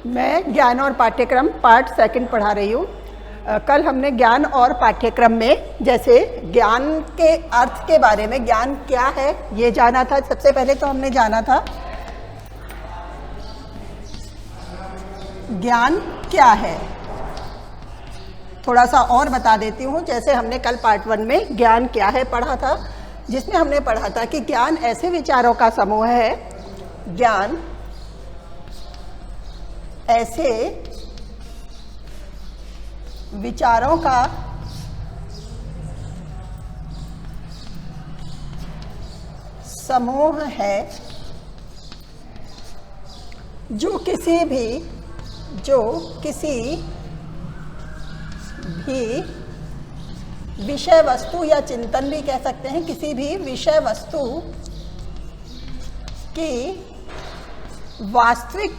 मैं ज्ञान और पाठ्यक्रम पार्ट सेकंड पढ़ा रही हूँ। कल हमने ज्ञान और पाठ्यक्रम में जैसे ज्ञान के अर्थ के बारे में, ज्ञान क्या है ये जाना था। सबसे पहले तो हमने जाना था ज्ञान क्या है। थोड़ा सा और बता देती हूँ। जैसे हमने कल पार्ट 1 में ज्ञान क्या है पढ़ा था, जिसमें हमने पढ़ा था कि ज्ञान ऐसे विचारों का समूह है, ज्ञान ऐसे विचारों का समूह है जो किसी भी विषय वस्तु या चिंतन भी कह सकते हैं, किसी भी विषय वस्तु की वास्तविक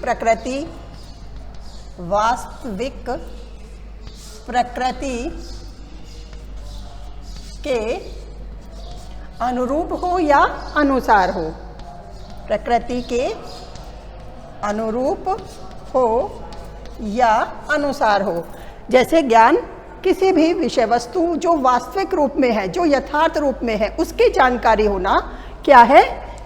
प्रकृति के अनुरूप हो या अनुसार हो, प्रकृति के अनुरूप हो या अनुसार हो। जैसे ज्ञान किसी भी विषय वस्तु जो वास्तविक रूप में है, जो यथार्थ रूप में है, उसकी जानकारी होना क्या है?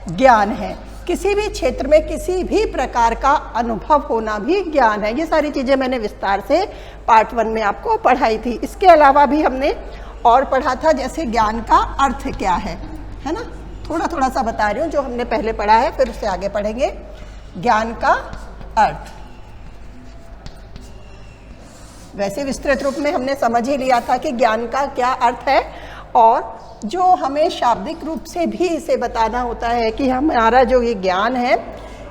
ज्ञान है। किसी भी क्षेत्र में किसी भी प्रकार का अनुभव होना भी ज्ञान है। ये सारी चीज़ें मैंने विस्तार से पार्ट 1 में आपको पढ़ाई थी। इसके अलावा भी हमने और पढ़ा था, जैसे ज्ञान का अर्थ क्या है ना। थोड़ा थोड़ा सा बता रही हूँ जो हमने पहले पढ़ा है, फिर उससे आगे पढ़ेंगे। ज्ञान का अर्थ वैसे विस्तृत रूप में हमने समझ ही लिया था कि ज्ञान का क्या अर्थ है, और जो हमें शाब्दिक रूप से भी इसे बताना होता है कि हमारा जो ये ज्ञान है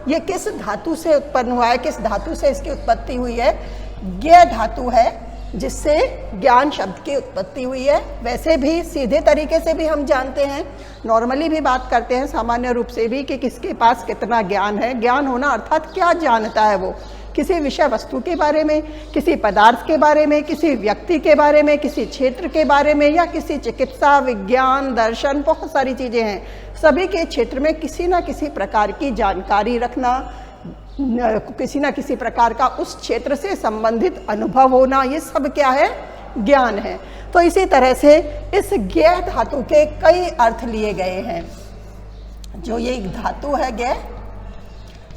ये किस धातु से उत्पन्न हुआ है, किस धातु से इसकी उत्पत्ति हुई है। ज्ञ धातु है जिससे ज्ञान शब्द की उत्पत्ति हुई है। वैसे भी सीधे तरीके से भी हम जानते हैं, नॉर्मली भी बात करते हैं सामान्य रूप से भी, कि किसके पास कितना ज्ञान है। ज्ञान होना अर्थात क्या जानता है वो, किसी विषय वस्तु के बारे में, किसी पदार्थ के बारे में, किसी व्यक्ति के बारे में, किसी क्षेत्र के बारे में, या किसी चिकित्सा, विज्ञान, दर्शन, बहुत सारी चीज़ें हैं। सभी के क्षेत्र में किसी न किसी प्रकार की जानकारी रखना, किसी न किसी प्रकार का उस क्षेत्र से संबंधित अनुभव होना, ये सब क्या है? ज्ञान है। तो इसी तरह से इस ज्ञ धातु के कई अर्थ लिए गए हैं। जो ये एक धातु है ज्ञ,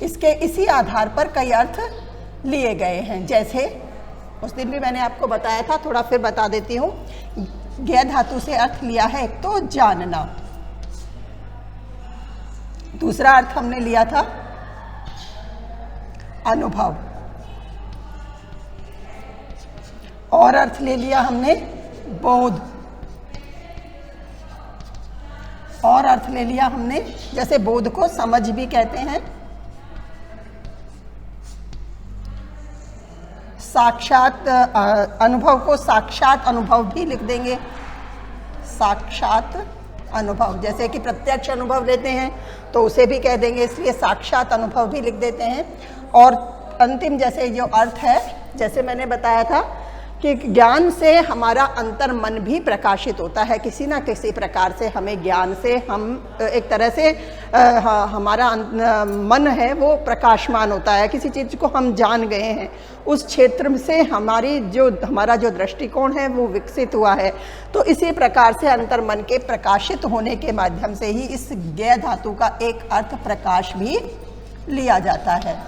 इसके इसी आधार पर कई अर्थ लिए गए हैं। जैसे उस दिन भी मैंने आपको बताया था, थोड़ा फिर बता देती हूँ। ज्ञ धातु से अर्थ लिया है एक तो जानना, दूसरा अर्थ हमने लिया था अनुभव, और अर्थ ले लिया हमने बोध, और अर्थ ले लिया हमने, जैसे बोध को समझ भी कहते हैं, साक्षात अनुभव को साक्षात अनुभव भी लिख देंगे। साक्षात अनुभव, जैसे कि प्रत्यक्ष अनुभव लेते हैं तो उसे भी कह देंगे, इसलिए साक्षात अनुभव भी लिख देते हैं। और अंतिम जैसे जो अर्थ है, जैसे मैंने बताया था कि ज्ञान से हमारा अंतर मन भी प्रकाशित होता है। किसी ना किसी प्रकार से हमें ज्ञान से हम एक तरह से हमारा मन है वो प्रकाशमान होता है। किसी चीज़ को हम जान गए हैं, उस क्षेत्र से हमारा जो दृष्टिकोण है वो विकसित हुआ है। तो इसी प्रकार से अंतर मन के प्रकाशित होने के माध्यम से ही इस ज्ञ धातु का एक अर्थ प्रकाश भी लिया जाता है।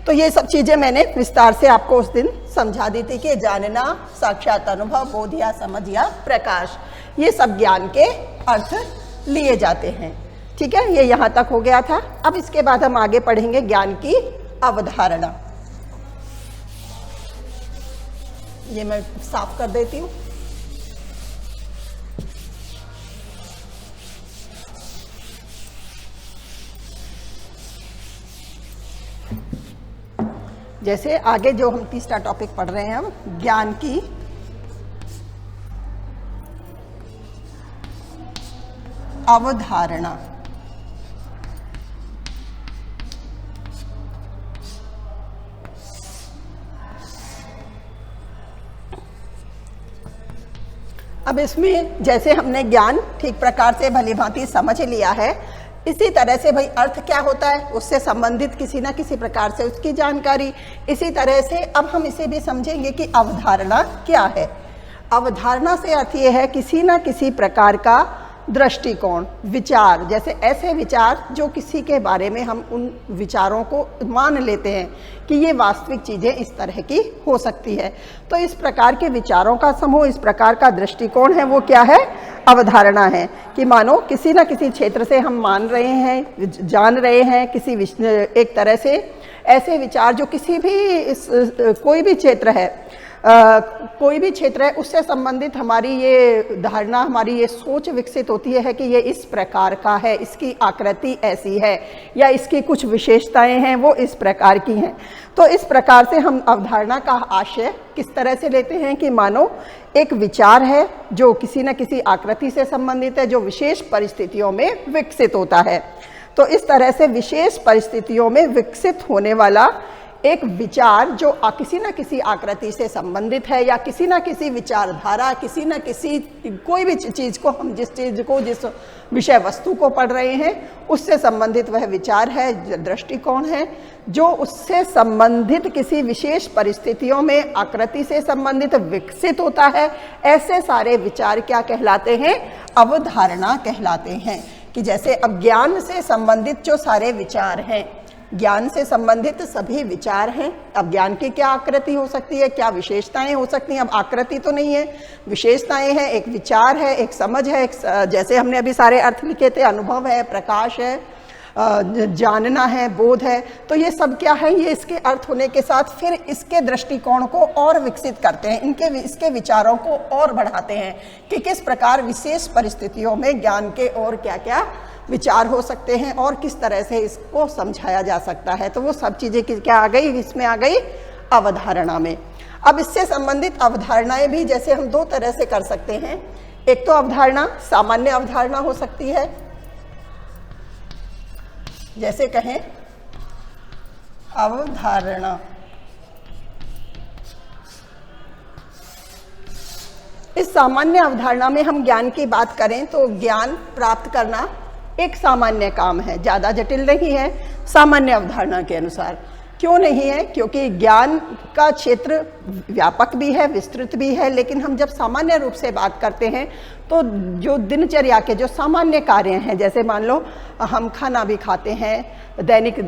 तो ये सब चीज़ें मैंने विस्तार से आपको उस दिन समझा दी थी कि जानना, साक्षात अनुभव, बोध या समझ या प्रकाश, ये सब ज्ञान के अर्थ लिए जाते हैं। ठीक है, ये यहाँ तक हो गया था। अब इसके बाद हम आगे पढ़ेंगे ज्ञान की अवधारणा। ये मैं साफ कर देती हूँ। जैसे आगे जो हम तीसरा टॉपिक पढ़ रहे हैं, हम ज्ञान की अवधारणा। अब इसमें जैसे हमने ज्ञान ठीक प्रकार से भली भांति समझ लिया है, इसी तरह से भाई अर्थ क्या होता है, उससे संबंधित किसी ना किसी प्रकार से उसकी जानकारी। इसी तरह से अब हम इसे भी समझेंगे कि अवधारणा क्या है। अवधारणा से अर्थ ये है किसी ना किसी प्रकार का दृष्टिकोण, विचार, जैसे ऐसे विचार जो किसी के बारे में हम उन विचारों को मान लेते हैं कि ये वास्तविक चीज़ें इस तरह की हो सकती है। तो इस प्रकार के विचारों का समूह, इस प्रकार का दृष्टिकोण है, वो क्या है, अवधारणा है। कि मानो किसी न किसी क्षेत्र से हम मान रहे हैं, जान रहे हैं किसी एक तरह से ऐसे विचार जो किसी भी कोई भी क्षेत्र है, कोई भी क्षेत्र है, उससे संबंधित हमारी ये धारणा, हमारी ये सोच विकसित होती है कि ये इस प्रकार का है, इसकी आकृति ऐसी है, या इसकी कुछ विशेषताएं हैं वो इस प्रकार की हैं। तो इस प्रकार से हम अवधारणा का आशय किस तरह से लेते हैं कि मानो एक विचार है जो किसी न किसी आकृति से संबंधित है, जो विशेष परिस्थितियों में विकसित होता है। तो इस तरह से विशेष परिस्थितियों में विकसित होने वाला एक विचार जो किसी न किसी आकृति से संबंधित है, या किसी न किसी विचारधारा, किसी न किसी कोई भी चीज़ को, हम जिस चीज़ को, जिस विषय वस्तु को पढ़ रहे हैं उससे संबंधित वह विचार है, दृष्टिकोण है, जो उससे संबंधित किसी विशेष परिस्थितियों में आकृति से संबंधित विकसित होता है। ऐसे सारे विचार क्या कहलाते हैं, अवधारणा कहलाते हैं। कि जैसे अब ज्ञान से संबंधित जो सारे विचार हैं, ज्ञान से संबंधित सभी विचार हैं। अब ज्ञान की क्या आकृति हो सकती है, क्या विशेषताएं हो सकती हैं, अब आकृति तो नहीं है, विशेषताएं हैं, एक विचार है, एक समझ है, एक जैसे हमने अभी सारे अर्थ लिखे थे, अनुभव है, प्रकाश है, जानना है, बोध है। तो ये सब क्या है, ये इसके अर्थ होने के साथ फिर इसके दृष्टिकोण को और विकसित करते हैं, इसके विचारों को और बढ़ाते हैं कि किस प्रकार विशेष परिस्थितियों में ज्ञान के और क्या क्या विचार हो सकते हैं और किस तरह से इसको समझाया जा सकता है। तो वो सब चीज़ें क्या आ गई, इसमें आ गई अवधारणा में। अब इससे संबंधित अवधारणाएं भी जैसे हम दो तरह से कर सकते हैं। एक तो अवधारणा सामान्य अवधारणा हो सकती है, जैसे कहें अवधारणा, इस सामान्य अवधारणा में हम ज्ञान की बात करें तो ज्ञान प्राप्त करना एक सामान्य काम है, ज़्यादा जटिल नहीं है सामान्य अवधारणा के अनुसार। क्यों नहीं है, क्योंकि ज्ञान का क्षेत्र व्यापक भी है, विस्तृत भी है, लेकिन हम जब सामान्य रूप से बात करते हैं तो जो दिनचर्या के जो सामान्य कार्य हैं, जैसे मान लो हम खाना भी खाते हैं, दैनिक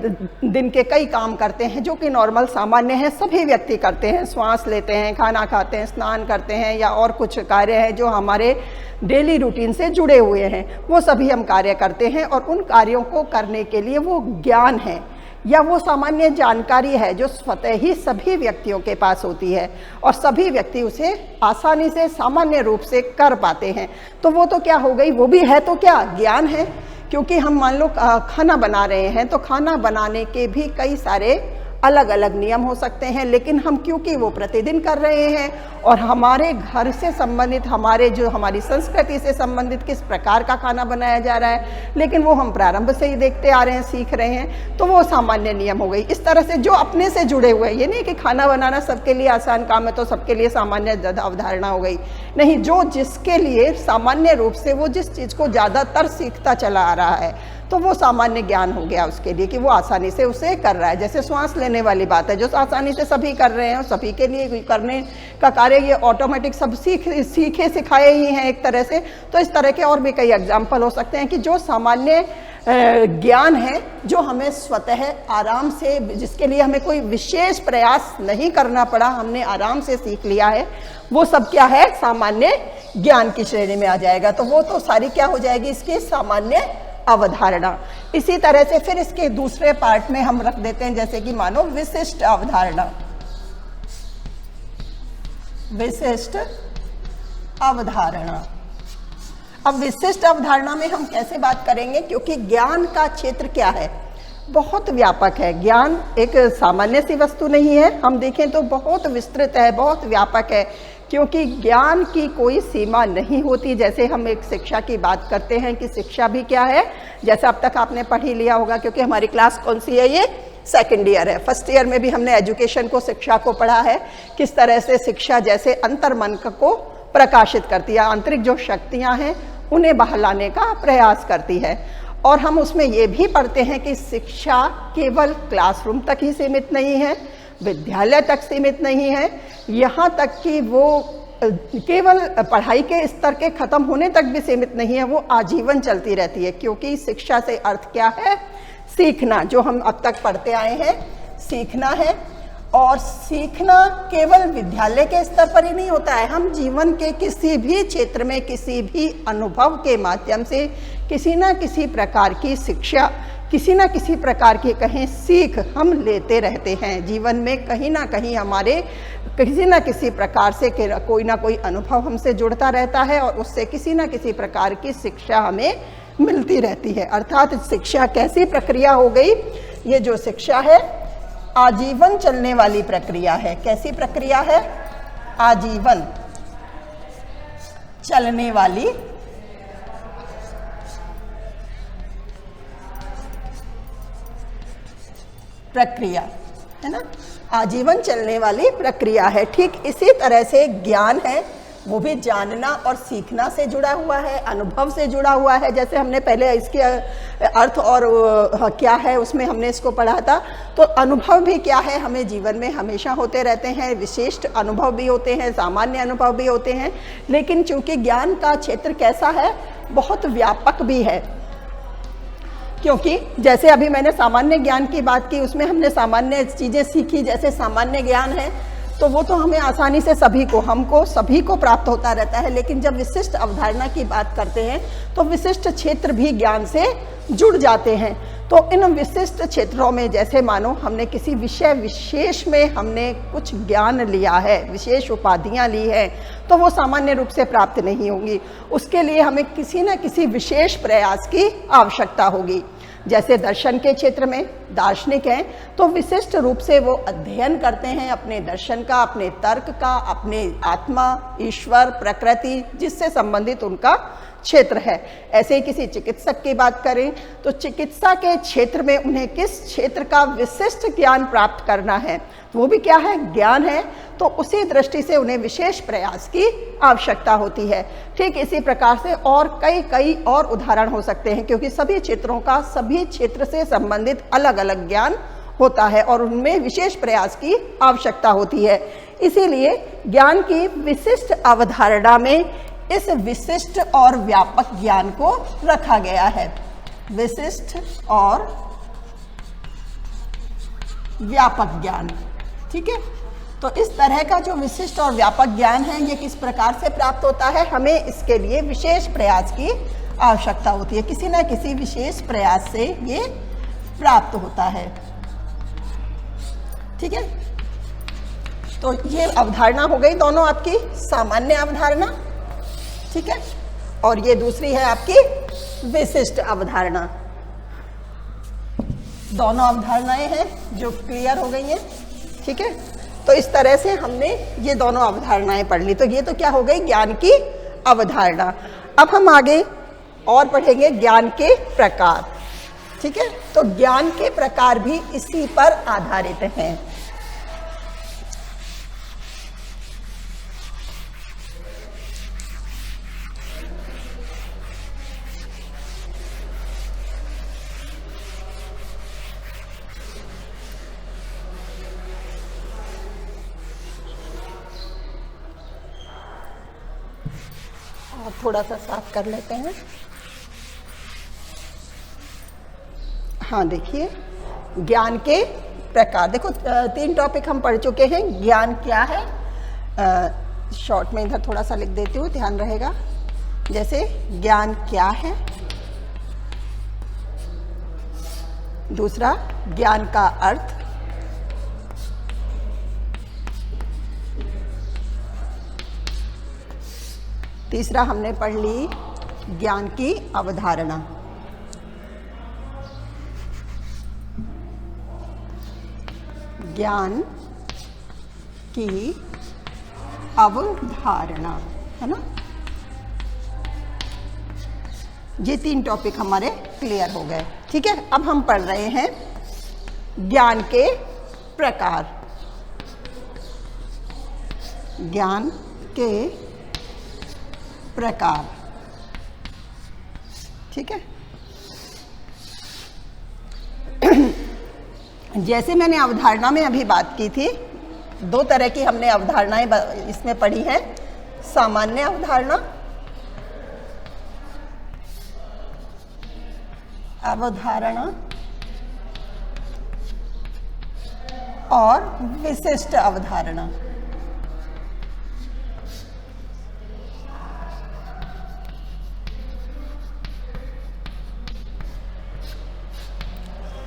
दिन के कई काम करते हैं जो कि नॉर्मल सामान्य हैं, सभी व्यक्ति करते हैं, श्वास लेते हैं, खाना खाते हैं, स्नान करते हैं, या और कुछ कार्य हैं जो हमारे डेली रूटीन से जुड़े हुए हैं, वो सभी हम कार्य करते हैं। और उन कार्यों को करने के लिए वो ज्ञान है या वो सामान्य जानकारी है जो स्वतः ही सभी व्यक्तियों के पास होती है और सभी व्यक्ति उसे आसानी से सामान्य रूप से कर पाते हैं। तो वो तो क्या हो गई, वो भी है तो क्या ज्ञान है। क्योंकि हम मान लो खाना बना रहे हैं तो खाना बनाने के भी कई सारे अलग अलग नियम हो सकते हैं, लेकिन हम क्योंकि वो प्रतिदिन कर रहे हैं और हमारे घर से संबंधित, हमारी संस्कृति से संबंधित किस प्रकार का खाना बनाया जा रहा है, लेकिन वो हम प्रारंभ से ही देखते आ रहे हैं, सीख रहे हैं, तो वो सामान्य नियम हो गई। इस तरह से जो अपने से जुड़े हुए हैं, ये नहीं कि खाना बनाना सबके लिए आसान काम है तो सबके लिए सामान्य अवधारणा हो गई, नहीं, जो जिसके लिए सामान्य रूप से वो जिस चीज़ को ज़्यादातर सीखता चला आ रहा है तो वो सामान्य ज्ञान हो गया उसके लिए कि वो आसानी से उसे कर रहा है। जैसे श्वास लेने वाली बात है जो आसानी से सभी कर रहे हैं और सभी के लिए करने का कार्य ये ऑटोमेटिक सब सीखे सिखाए ही हैं एक तरह से। तो इस तरह के और भी कई एग्जाम्पल हो सकते हैं कि जो सामान्य ज्ञान है जो हमें स्वतः आराम से, जिसके लिए हमें कोई विशेष प्रयास नहीं करना पड़ा, हमने आराम से सीख लिया है, वो सब क्या है, सामान्य ज्ञान की श्रेणी में आ जाएगा। तो वो तो सारी क्या हो जाएगी, इसकी सामान्य अवधारणा। इसी तरह से फिर इसके दूसरे पार्ट में हम रख देते हैं, जैसे कि मानो विशिष्ट अवधारणा। विशिष्ट अवधारणा, अब विशिष्ट अवधारणा में हम कैसे बात करेंगे, क्योंकि ज्ञान का क्षेत्र क्या है, बहुत व्यापक है। ज्ञान एक सामान्य सी वस्तु नहीं है, हम देखें तो बहुत विस्तृत है, बहुत व्यापक है, क्योंकि ज्ञान की कोई सीमा नहीं होती। जैसे हम एक शिक्षा की बात करते हैं कि शिक्षा भी क्या है, जैसे अब तक आपने पढ़ ही लिया होगा, क्योंकि हमारी क्लास कौन सी है, ये सेकेंड ईयर है। फर्स्ट ईयर में भी हमने एजुकेशन को, शिक्षा को पढ़ा है, किस तरह से शिक्षा जैसे अंतर्मन को प्रकाशित करती है, आंतरिक जो शक्तियाँ हैं उन्हें बाहर लाने का प्रयास करती है। और हम उसमें ये भी पढ़ते हैं कि शिक्षा केवल क्लासरूम तक ही सीमित नहीं है, विद्यालय तक सीमित नहीं है, यहाँ तक कि वो केवल पढ़ाई के स्तर के खत्म होने तक भी सीमित नहीं है, वो आजीवन चलती रहती है। क्योंकि शिक्षा से अर्थ क्या है? सीखना, जो हम अब तक पढ़ते आए हैं, सीखना है। और सीखना केवल विद्यालय के स्तर पर ही नहीं होता है, हम जीवन के किसी भी क्षेत्र में किसी भी अनुभव के माध्यम से किसी ना किसी प्रकार की शिक्षा, किसी ना किसी प्रकार की कहीं सीख हम लेते रहते हैं। जीवन में कहीं ना कहीं हमारे किसी ना किसी प्रकार से कोई ना कोई अनुभव हमसे जुड़ता रहता है और उससे किसी ना किसी प्रकार की शिक्षा हमें मिलती रहती है। अर्थात शिक्षा कैसी प्रक्रिया हो गई? ये जो शिक्षा है आजीवन चलने वाली प्रक्रिया है। कैसी प्रक्रिया है? आजीवन चलने वाली प्रक्रिया है ना, आजीवन चलने वाली प्रक्रिया है। ठीक इसी तरह से ज्ञान है, वो भी जानना और सीखना से जुड़ा हुआ है, अनुभव से जुड़ा हुआ है। जैसे हमने पहले इसके अर्थ और क्या है उसमें हमने इसको पढ़ा था। तो अनुभव भी क्या है? हमें जीवन में हमेशा होते रहते हैं, विशिष्ट अनुभव भी होते हैं, सामान्य अनुभव भी होते हैं। लेकिन चूंकि ज्ञान का क्षेत्र कैसा है? बहुत व्यापक भी है। क्योंकि जैसे अभी मैंने सामान्य ज्ञान की बात की, उसमें हमने सामान्य चीज़ें सीखी, जैसे सामान्य ज्ञान है तो वो तो हमें आसानी से सभी को प्राप्त होता रहता है। लेकिन जब विशिष्ट अवधारणा की बात करते हैं तो विशिष्ट क्षेत्र भी ज्ञान से जुड़ जाते हैं। तो इन विशिष्ट क्षेत्रों में जैसे मानो हमने किसी विषय विशेष में हमने कुछ ज्ञान लिया है, विशेष उपाधियां ली हैं, तो वो सामान्य रूप से प्राप्त नहीं होंगी। उसके लिए हमें किसी न किसी विशेष प्रयास की आवश्यकता होगी। जैसे दर्शन के क्षेत्र में दार्शनिक हैं तो विशिष्ट रूप से वो अध्ययन करते हैं अपने दर्शन का, अपने तर्क का, अपने आत्मा, ईश्वर, प्रकृति जिससे संबंधित उनका क्षेत्र है। ऐसे ही किसी चिकित्सक की बात करें तो चिकित्सा के क्षेत्र में उन्हें किस क्षेत्र का विशिष्ट ज्ञान प्राप्त करना है, वो भी क्या है? ज्ञान है। तो उसी दृष्टि से उन्हें विशेष प्रयास की आवश्यकता होती है। ठीक इसी प्रकार से और कई और उदाहरण हो सकते हैं, क्योंकि सभी क्षेत्रों का सभी क्षेत्र से संबंधित अलग अलग ज्ञान होता है और उनमें विशेष प्रयास की आवश्यकता होती है। इसीलिए ज्ञान की विशिष्ट अवधारणा में इस विशिष्ट और व्यापक ज्ञान को रखा गया है। विशिष्ट और व्यापक ज्ञान, ठीक है। तो इस तरह का जो विशिष्ट और व्यापक ज्ञान है ये किस प्रकार से प्राप्त होता है? हमें इसके लिए विशेष प्रयास की आवश्यकता होती है। किसी न किसी विशेष प्रयास से ये प्राप्त होता है, ठीक है। तो ये अवधारणा हो गई दोनों आपकी, सामान्य अवधारणा, ठीक है, और ये दूसरी है आपकी विशिष्ट अवधारणा। दोनों अवधारणाएं हैं जो क्लियर हो गई हैं, ठीक है। तो इस तरह से हमने ये दोनों अवधारणाएं पढ़ ली। तो ये तो क्या हो गई? ज्ञान की अवधारणा। अब हम आगे और पढ़ेंगे ज्ञान के प्रकार, ठीक है। तो ज्ञान के प्रकार भी इसी पर आधारित हैं। थोड़ा सा साफ कर लेते हैं। हाँ, देखिए ज्ञान के प्रकार। देखो 3 टॉपिक हम पढ़ चुके हैं। ज्ञान क्या है, शॉर्ट में इधर थोड़ा सा लिख देती हूँ, ध्यान रहेगा। जैसे ज्ञान क्या है, दूसरा ज्ञान का अर्थ, तीसरा हमने पढ़ ली ज्ञान की अवधारणा। ज्ञान की अवधारणा, है ना। ये 3 टॉपिक हमारे क्लियर हो गए, ठीक है। अब हम पढ़ रहे हैं ज्ञान के प्रकार। ज्ञान के प्रकार, ठीक है। जैसे मैंने अवधारणा में अभी बात की थी, दो तरह की हमने अवधारणाएं इसमें पढ़ी हैं, सामान्य अवधारणा और विशिष्ट अवधारणा।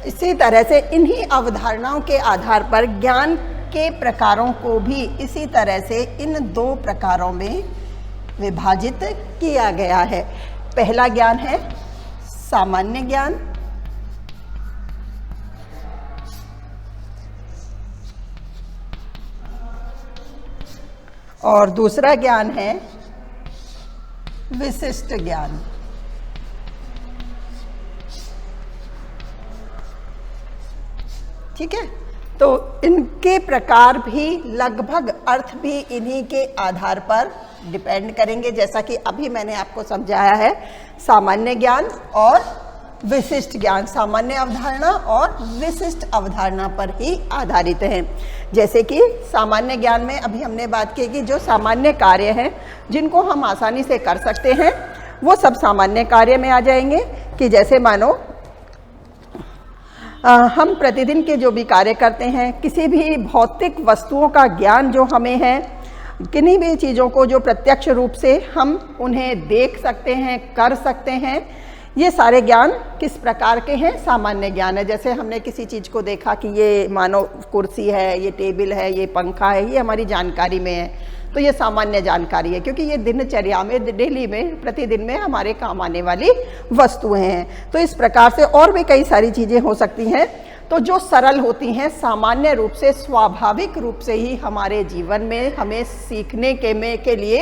इसी तरह से इन्हीं अवधारणाओं के आधार पर ज्ञान के प्रकारों को भी इसी तरह से इन दो प्रकारों में विभाजित किया गया है। पहला ज्ञान है सामान्य ज्ञान, और दूसरा ज्ञान है विशिष्ट ज्ञान। ठीक है, तो इनके प्रकार भी लगभग अर्थ भी इन्हीं के आधार पर डिपेंड करेंगे, जैसा कि अभी मैंने आपको समझाया है। सामान्य ज्ञान और विशिष्ट ज्ञान सामान्य अवधारणा और विशिष्ट अवधारणा पर ही आधारित हैं। जैसे कि सामान्य ज्ञान में अभी हमने बात की कि जो सामान्य कार्य हैं जिनको हम आसानी से कर सकते हैं वो सब सामान्य कार्य में आ जाएंगे। कि जैसे मानो हम प्रतिदिन के जो भी कार्य करते हैं, किसी भी भौतिक वस्तुओं का ज्ञान जो हमें है, किन्हीं भी चीज़ों को जो प्रत्यक्ष रूप से हम उन्हें देख सकते हैं, कर सकते हैं, ये सारे ज्ञान किस प्रकार के हैं? सामान्य ज्ञान है। जैसे हमने किसी चीज़ को देखा कि ये मानो कुर्सी है, ये टेबल है, ये पंखा है, ये हमारी जानकारी में है, तो ये सामान्य जानकारी है, क्योंकि ये दिनचर्या में, डेली में, प्रतिदिन में हमारे काम आने वाली वस्तुएं हैं। तो इस प्रकार से और भी कई सारी चीज़ें हो सकती हैं, तो जो सरल होती हैं, सामान्य रूप से, स्वाभाविक रूप से ही हमारे जीवन में हमें सीखने के लिए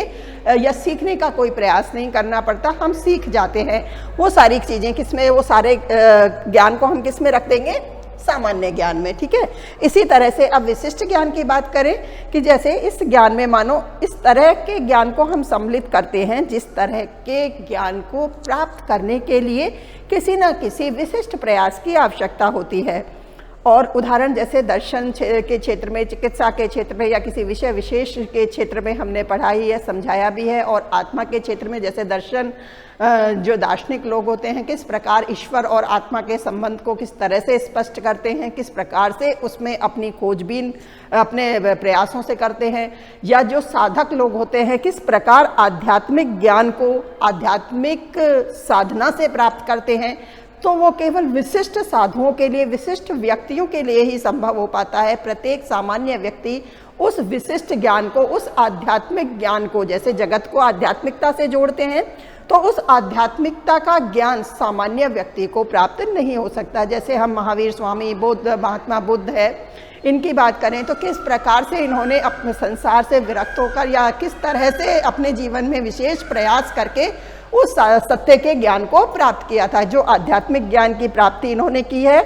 या सीखने का कोई प्रयास नहीं करना पड़ता, हम सीख जाते हैं। वो सारी चीज़ें किसमें, वो सारे ज्ञान को हम किस में रख देंगे? सामान्य ज्ञान में। ठीक है, इसी तरह से अब विशिष्ट ज्ञान की बात करें कि जैसे इस ज्ञान में मानो इस तरह के ज्ञान को हम सम्मिलित करते हैं जिस तरह के ज्ञान को प्राप्त करने के लिए किसी न किसी विशिष्ट प्रयास की आवश्यकता होती है। और उदाहरण जैसे दर्शन के क्षेत्र में, चिकित्सा के क्षेत्र में या किसी विषय विशेष के क्षेत्र में हमने पढ़ाई है, समझाया भी है। और आत्मा के क्षेत्र में जैसे दर्शन, जो दार्शनिक लोग होते हैं, किस प्रकार ईश्वर और आत्मा के संबंध को किस तरह से स्पष्ट करते हैं, किस प्रकार से उसमें अपनी खोजबीन अपने प्रयासों से करते हैं। या जो साधक लोग होते हैं, किस प्रकार आध्यात्मिक ज्ञान को आध्यात्मिक साधना से प्राप्त करते हैं। तो वो केवल विशिष्ट साधुओं के लिए, विशिष्ट व्यक्तियों के लिए ही संभव हो पाता है। प्रत्येक सामान्य व्यक्ति उस विशिष्ट ज्ञान को, उस आध्यात्मिक ज्ञान को, जैसे जगत को आध्यात्मिकता से जोड़ते हैं, तो उस आध्यात्मिकता का ज्ञान सामान्य व्यक्ति को प्राप्त नहीं हो सकता। जैसे हम महावीर स्वामी, बुद्ध, महात्मा बुद्ध है, इनकी बात करें तो किस प्रकार से इन्होंने अपने संसार से विरक्त होकर या किस तरह से अपने जीवन में विशेष प्रयास करके उस सत्य के ज्ञान को प्राप्त किया था। जो आध्यात्मिक ज्ञान की प्राप्ति इन्होंने की है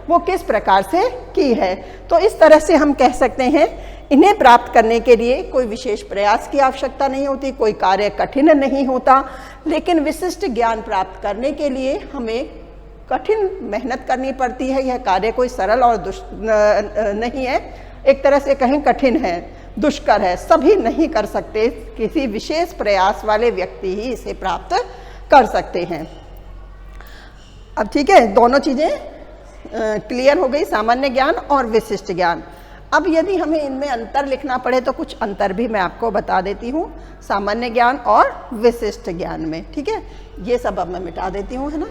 वो किस प्रकार से की है। तो इस तरह से हम कह सकते हैं इन्हें प्राप्त करने के लिए कोई विशेष प्रयास की आवश्यकता नहीं होती, कोई कार्य कठिन नहीं होता। लेकिन विशिष्ट ज्ञान प्राप्त करने के लिए हमें कठिन मेहनत करनी पड़ती है। यह कार्य कोई सरल और नहीं है, एक तरह से कहें कठिन है, दुष्कर है, सभी नहीं कर सकते। किसी विशेष प्रयास वाले व्यक्ति ही इसे प्राप्त कर सकते हैं। अब ठीक है, दोनों चीज़ें क्लियर हो गई, सामान्य ज्ञान और विशिष्ट ज्ञान। अब यदि हमें इनमें अंतर लिखना पड़े तो कुछ अंतर भी मैं आपको बता देती हूँ सामान्य ज्ञान और विशिष्ट ज्ञान में। ठीक है, ये सब अब मैं मिटा देती हूँ, है ना।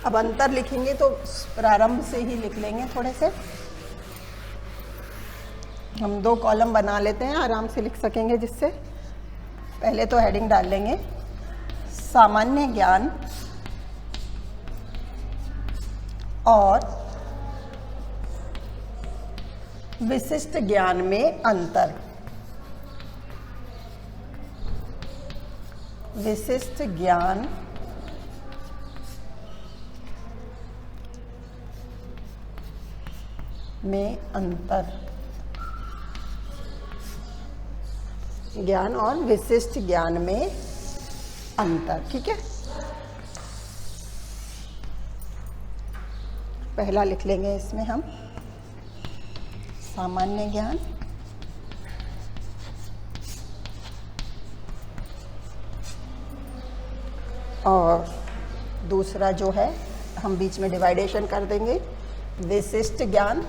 अब अंतर लिखेंगे तो प्रारंभ से ही लिख लेंगे। थोड़े से हम 2 कॉलम बना लेते हैं, आराम से लिख सकेंगे। जिससे पहले तो हेडिंग डाल लेंगे सामान्य ज्ञान और विशिष्ट ज्ञान में अंतर। विशिष्ट ज्ञान में अंतर, ज्ञान और विशिष्ट ज्ञान में अंतर। ठीक है, पहला लिख लेंगे इसमें हम सामान्य ज्ञान और दूसरा जो है हम बीच में डिवाइडेशन कर देंगे, विशिष्ट ज्ञान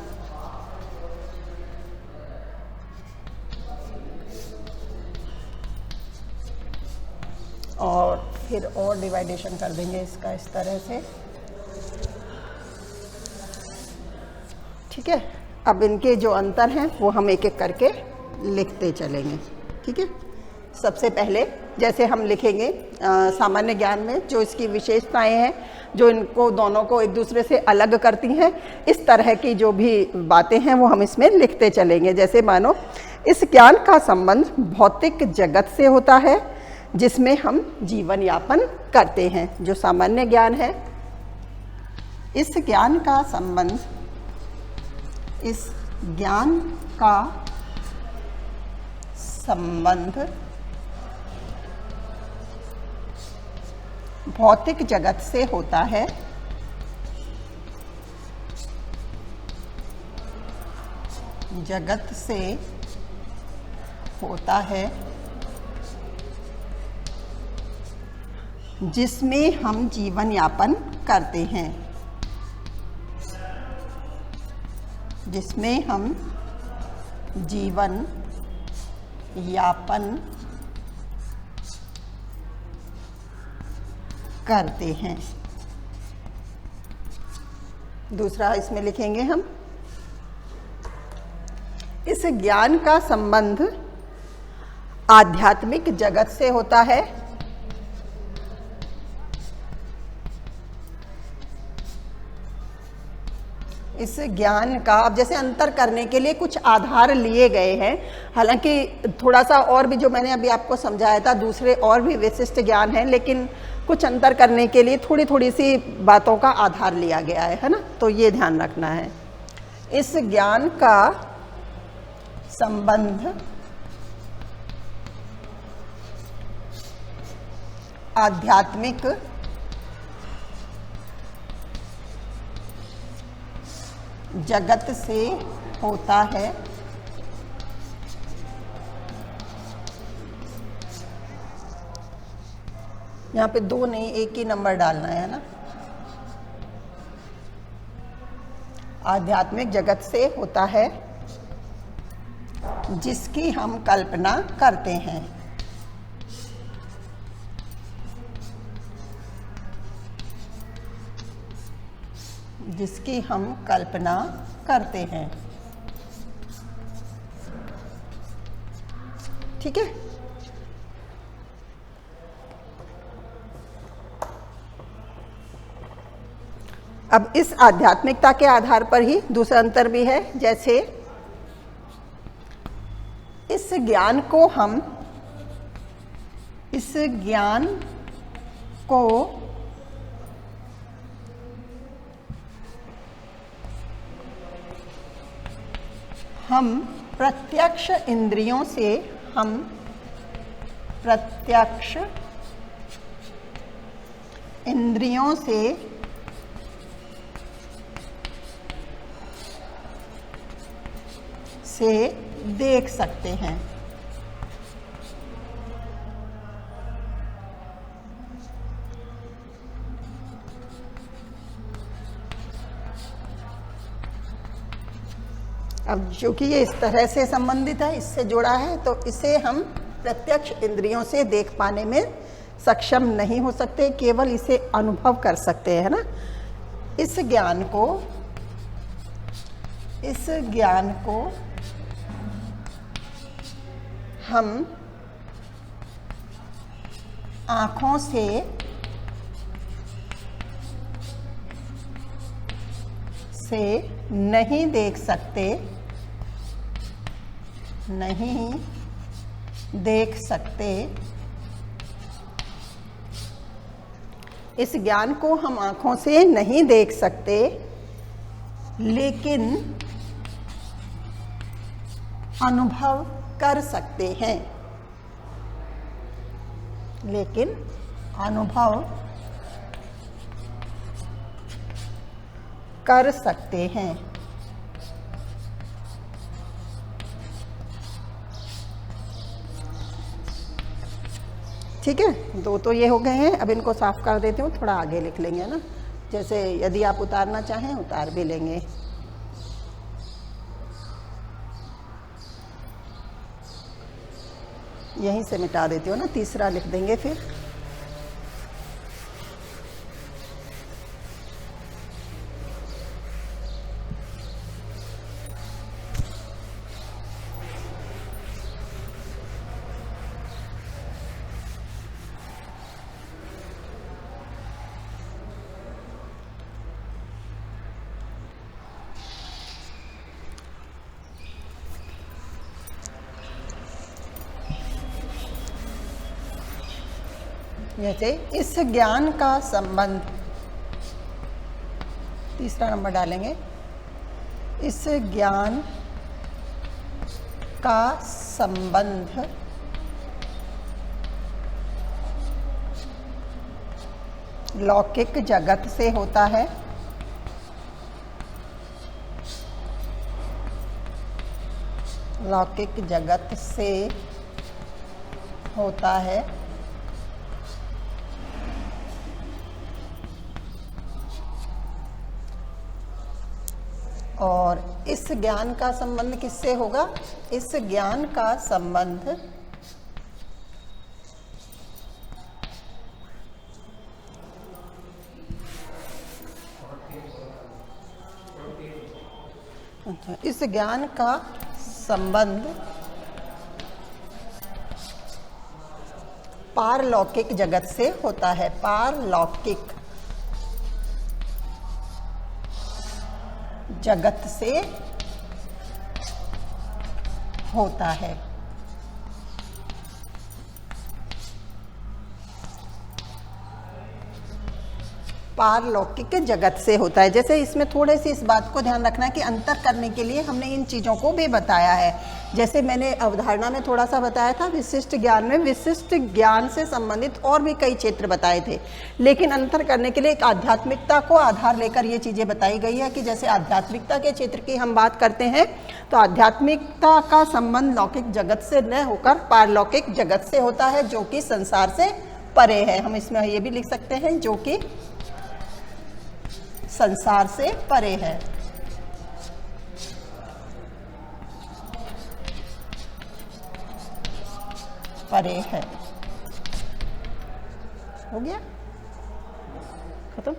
और फिर और डिवाइडेशन कर देंगे इसका इस तरह से। ठीक है, अब इनके जो अंतर हैं वो हम एक एक करके लिखते चलेंगे। ठीक है, सबसे पहले जैसे हम लिखेंगे सामान्य ज्ञान में जो इसकी विशेषताएं हैं, जो इनको दोनों को एक दूसरे से अलग करती हैं, इस तरह की जो भी बातें हैं वो हम इसमें लिखते चलेंगे। जैसे मानो इस ज्ञान का संबंध भौतिक जगत से होता है जिसमें हम जीवन यापन करते हैं। जो सामान्य ज्ञान है, इस ज्ञान का संबंध, इस ज्ञान का संबंध भौतिक जगत से होता है जगत से होता है जिसमें हम जीवन यापन करते हैं, जिसमें हम जीवन यापन करते हैं। दूसरा इसमें लिखेंगे हम, इस ज्ञान का संबंध आध्यात्मिक जगत से होता है इस ज्ञान का, अब जैसे अंतर करने के लिए कुछ आधार लिए गए हैं, हालांकि थोड़ा सा और भी जो मैंने अभी आपको समझाया था दूसरे और भी विशिष्ट ज्ञान हैं, लेकिन कुछ अंतर करने के लिए थोड़ी थोड़ी सी बातों का आधार लिया गया है ना, तो ये ध्यान रखना है। इस ज्ञान का संबंध आध्यात्मिक जगत से होता है यहाँ पे दो नहीं एक ही नंबर डालना है ना, आध्यात्मिक जगत से होता है जिसकी हम कल्पना करते हैं, जिसकी हम कल्पना करते हैं। ठीक है, अब इस आध्यात्मिकता के आधार पर ही दूसरा अंतर भी है। जैसे इस ज्ञान को हम प्रत्यक्ष इंद्रियों से देख सकते हैं। अब क्योंकि ये इस तरह से संबंधित है, इससे जुड़ा है, तो इसे हम प्रत्यक्ष इंद्रियों से देख पाने में सक्षम नहीं हो सकते, केवल इसे अनुभव कर सकते हैं ना। इस ज्ञान को हम आँखों से नहीं देख सकते, इस ज्ञान को हम आँखों से नहीं देख सकते, लेकिन अनुभव कर सकते हैं, लेकिन अनुभव कर सकते हैं। ठीक है, दो तो ये हो गए हैं। अब इनको साफ कर देती हूँ, थोड़ा आगे लिख लेंगे ना, जैसे यदि आप उतारना चाहें उतार भी लेंगे। यहीं से मिटा देती हूँ ना, तीसरा लिख देंगे फिर। जैसे इस ज्ञान का संबंध, तीसरा नंबर डालेंगे, इस ज्ञान का संबंध लौकिक जगत से होता है, लौकिक जगत से होता है, और इस ज्ञान का संबंध किससे होगा? इस ज्ञान का संबंध इस ज्ञान का संबंध पारलौकिक जगत से होता है, पारलौकिक जगत से होता है। पारलौकिक जगत से होता है। जैसे इसमें थोड़े सी इस बात को ध्यान रखना है कि अंतर करने के लिए हमने इन चीज़ों को भी बताया है। जैसे मैंने अवधारणा में थोड़ा सा बताया था, विशिष्ट ज्ञान में विशिष्ट ज्ञान से संबंधित और भी कई क्षेत्र बताए थे, लेकिन अंतर करने के लिए एक आध्यात्मिकता को आधार लेकर ये चीज़ें बताई गई है कि जैसे आध्यात्मिकता के क्षेत्र की हम बात करते हैं तो आध्यात्मिकता का संबंध लौकिक जगत से न होकर पारलौकिक जगत से होता है, जो कि संसार से परे है। हम इसमें ये भी लिख सकते हैं, जो कि संसार से परे है। परे है। हो गया, खत्म।